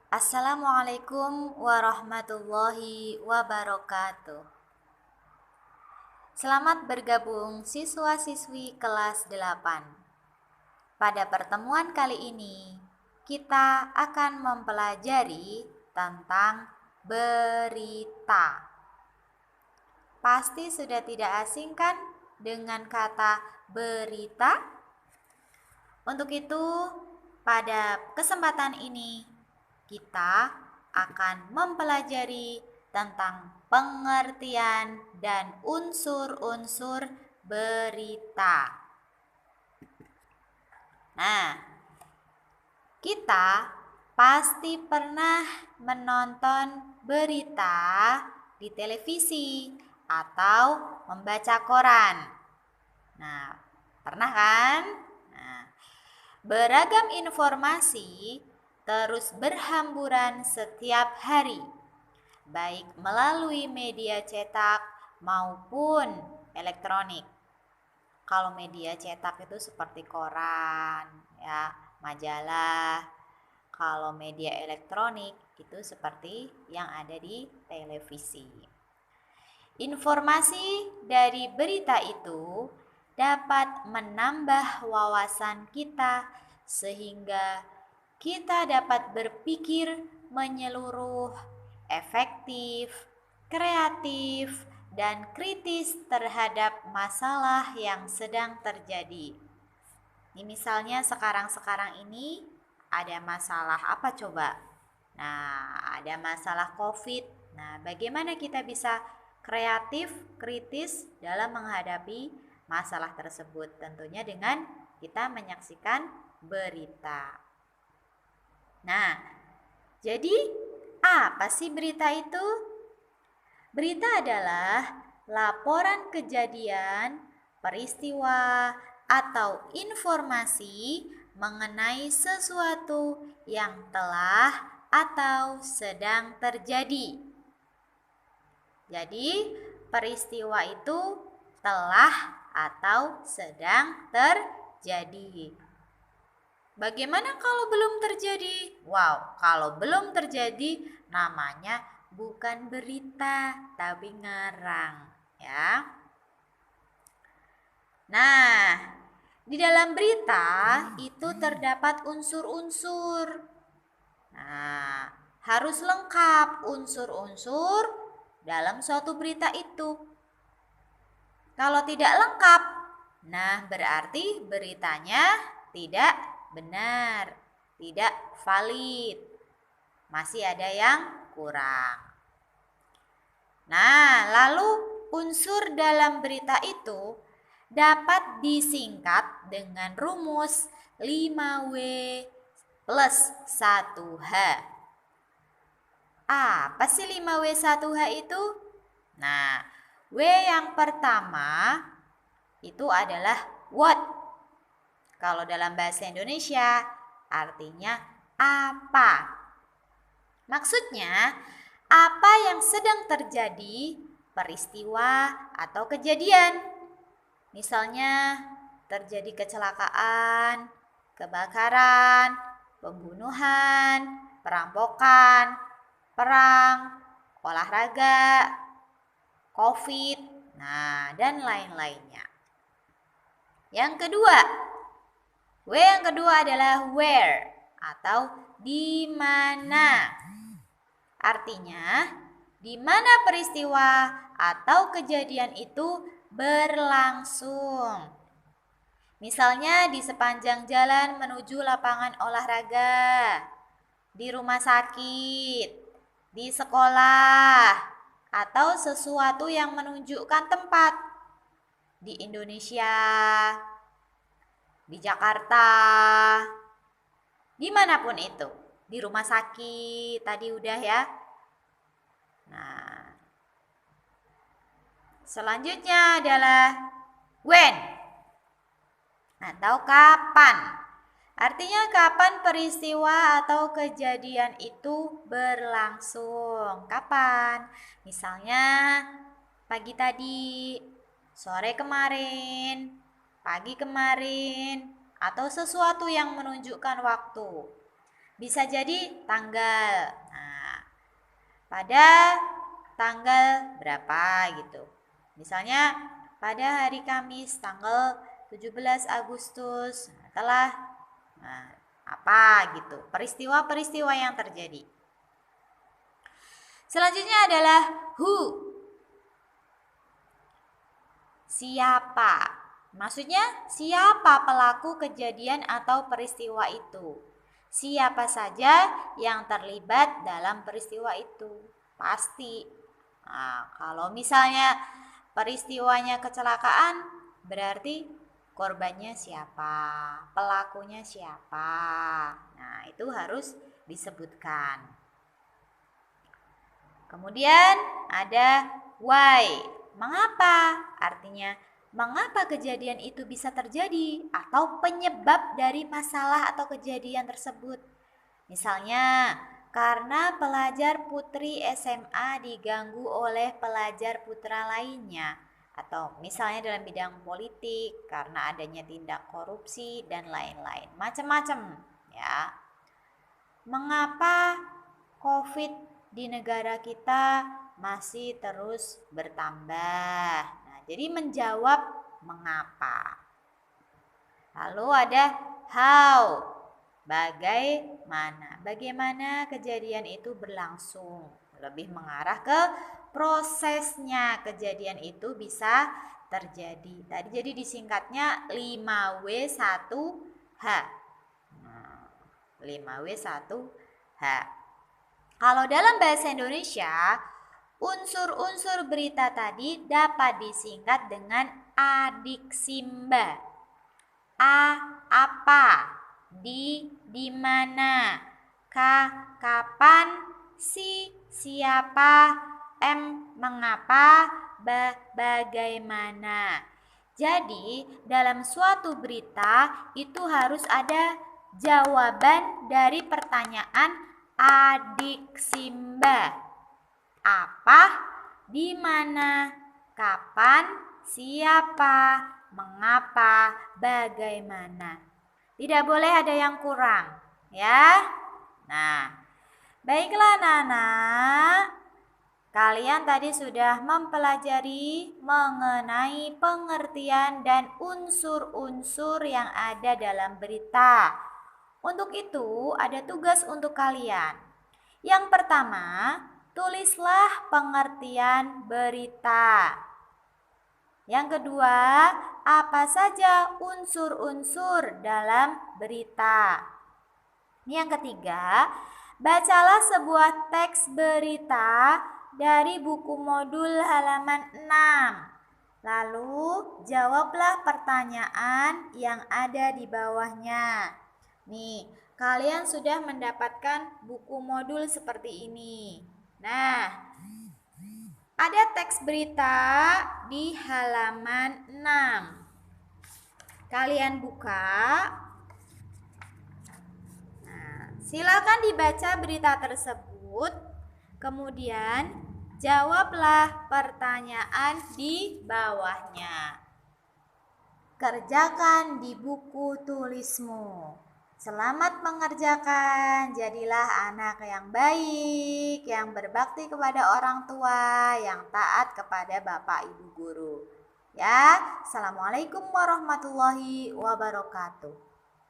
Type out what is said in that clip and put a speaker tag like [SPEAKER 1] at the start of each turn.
[SPEAKER 1] Assalamualaikum warahmatullahi wabarakatuh. Selamat bergabung siswa-siswi kelas 8. Pada pertemuan kali ini, kita akan mempelajari tentang berita. Pasti sudah tidak asing kan dengan kata berita? Untuk itu, pada kesempatan ini kita akan mempelajari tentang pengertian dan unsur-unsur berita. Nah, kita pasti pernah menonton berita di televisi atau membaca koran. Nah, pernah kan? Nah, beragam informasi terus berhamburan setiap hari, baik melalui media cetak maupun elektronik. Kalau media cetak itu seperti koran, ya, majalah. Kalau media elektronik itu seperti yang ada di televisi. Informasi dari berita itu dapat menambah wawasan kita sehingga kita dapat berpikir menyeluruh, efektif, kreatif, dan kritis terhadap masalah yang sedang terjadi. Ini misalnya sekarang ini ada masalah apa coba? Nah, ada masalah COVID. Nah, bagaimana kita bisa kreatif, kritis dalam menghadapi masalah tersebut? Tentunya dengan kita menyaksikan berita. Nah, jadi apa sih berita itu? Berita adalah laporan kejadian, peristiwa, atau informasi mengenai sesuatu yang telah atau sedang terjadi. Jadi, peristiwa itu telah atau sedang terjadi. Bagaimana kalau belum terjadi? Wow, kalau belum terjadi namanya bukan berita, tapi ngarang, ya. Nah, di dalam berita itu terdapat unsur-unsur. Nah, harus lengkap unsur-unsur dalam suatu berita itu. Kalau tidak lengkap, nah berarti beritanya tidak benar, tidak valid. Masih ada yang kurang. Nah, lalu unsur dalam berita itu dapat disingkat dengan rumus 5W plus 1H. Apa sih 5W1H itu? Nah, W yang pertama itu adalah what. Kalau dalam bahasa Indonesia artinya apa. Maksudnya, apa yang sedang terjadi, peristiwa atau kejadian. Misalnya, terjadi kecelakaan, kebakaran, pembunuhan, perampokan, perang, olahraga, COVID, nah dan lain-lainnya. Yang kedua, W yang kedua adalah where atau di mana. Artinya, di mana peristiwa atau kejadian itu berlangsung. Misalnya di sepanjang jalan menuju lapangan olahraga, di rumah sakit, di sekolah, atau sesuatu yang menunjukkan tempat di Indonesia, di Jakarta, dimanapun itu, di rumah sakit tadi udah ya. Nah, selanjutnya adalah when atau kapan. Artinya kapan peristiwa atau kejadian itu berlangsung. Kapan? Misalnya pagi tadi, sore kemarin, pagi kemarin, atau sesuatu yang menunjukkan waktu. bisa jadi tanggal. Nah, pada tanggal berapa gitu. Misalnya pada hari Kamis tanggal 17 Agustus telah apa gitu. Peristiwa-peristiwa yang terjadi. Selanjutnya adalah who. Siapa? Maksudnya siapa pelaku kejadian atau peristiwa itu? Siapa saja yang terlibat dalam peristiwa itu? Pasti. Nah, kalau misalnya peristiwanya kecelakaan, berarti korbannya siapa? Pelakunya siapa? Nah, itu harus disebutkan. Kemudian ada why. Mengapa? Artinya mengapa kejadian itu bisa terjadi atau penyebab dari masalah atau kejadian tersebut. Misalnya, karena pelajar putri SMA diganggu oleh pelajar putra lainnya. Atau misalnya dalam bidang politik, karena adanya tindak korupsi dan lain-lain. Macam-macam ya. Mengapa COVID di negara kita masih terus bertambah? Nah, jadi menjawab mengapa. Lalu ada how. Bagaimana kejadian itu berlangsung, lebih mengarah ke prosesnya kejadian itu bisa terjadi. Tadi jadi disingkatnya 5W1H. 5W1H. Kalau dalam bahasa Indonesia, unsur-unsur berita tadi dapat disingkat dengan adiksimba. A, apa? Di mana? K, kapan? Si, siapa? M, mengapa? Bagaimana? Jadi, dalam suatu berita itu harus ada jawaban dari pertanyaan adiksimba. Apa? Di mana? Kapan? Siapa? Mengapa? Bagaimana? Tidak boleh ada yang kurang, ya. Nah, baiklah anak-anak. Kalian tadi sudah mempelajari mengenai pengertian dan unsur-unsur yang ada dalam berita. Untuk itu, ada tugas untuk kalian. Yang pertama, tulislah pengertian berita. Yang kedua, apa saja unsur-unsur dalam berita. Yang ketiga, bacalah sebuah teks berita dari buku modul halaman 6. Lalu, jawablah pertanyaan yang ada di bawahnya. Nih, kalian sudah mendapatkan buku modul seperti ini. Nah, ada teks berita di halaman 6. Kalian buka. Nah, silakan dibaca berita tersebut. Kemudian jawablah pertanyaan di bawahnya. Kerjakan di buku tulismu. Selamat mengerjakan, jadilah anak yang baik, yang berbakti kepada orang tua, yang taat kepada Bapak Ibu guru. Ya, Assalamualaikum warahmatullahi wabarakatuh.